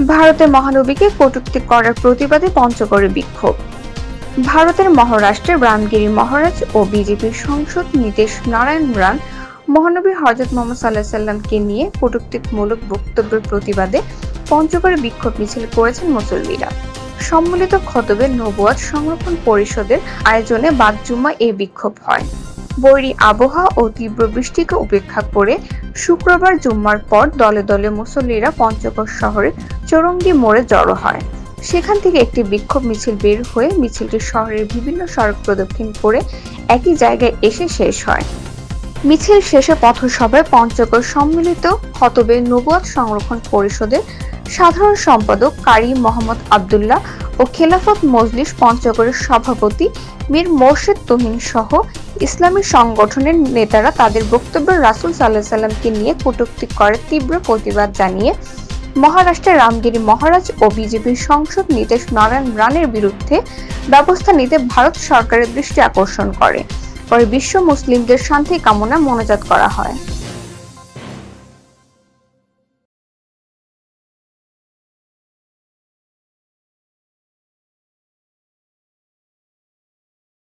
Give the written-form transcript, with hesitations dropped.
ভারতের মহানবীকে কটূক্তি করার প্রতিবাদে পঞ্চগড়ে বিক্ষোভ। ভারতের মহারাষ্ট্রের রামগিরি মহারাজ ও বিজেপির সাংসদ নীতিশ নারায়ণ রান মহানবী হযরত মুহাম্মদ সাল্লাল্লাহু আলাইহি সাল্লামকে নিয়ে কটূক্তিমূলক বক্তব্যের প্রতিবাদে পঞ্চগড়ে বিক্ষোভ মিছিল করেছেন মুসল্লিরা। সম্মিলিত খতবে নবুয়াত সংরক্ষণ পরিষদের আয়োজনে বাদ জুম্মায় এই বিক্ষোভ হয়। বৈরী আবহাওয়া ও তীব্র বৃষ্টিকে উপেক্ষা করে শুক্রবার জুম্মার পর দলে দলে মুসল্লিরা পঞ্চগড় শহরের চৌরঙ্গী মোড়ে জড়ো হয়। সেখান থেকে একটি বিক্ষোভ মিছিল বের হয়ে মিছিলটি শহরের বিভিন্ন সড়ক প্রদক্ষিণ করে একই জায়গায় এসে শেষ হয়। মিছিল শেষে পথসভায় পঞ্চগড় সম্মিলিত খতবে নবুয়াত সংরক্ষণ পরিষদের সাধারণ সম্পাদক কারি মোহাম্মদ আব্দুল্লাহ ও খেলাফত মজলিস পঞ্চগড়ের সভাপতি মীর মোর্শেদ তুহিন সহ ইসলামী সংগঠনের নেতারা তাদের বক্তব্যে রাসূল সাল্লাল্লাহু আলাইহি সাল্লামকে নিয়ে কটূক্তি করে তীব্র প্রতিবাদ জানিয়ে মহারাষ্ট্রের রামগিরি মহারাজ ও বিজেপির সাংসদ নীতিশ নারায়ণ রানের বিরুদ্ধে ব্যবস্থা নিতে ভারত সরকারের দৃষ্টি আকর্ষণ করে। পরে বিশ্ব মুসলিমদের শান্তি কামনা মোনাজাত করা হয়।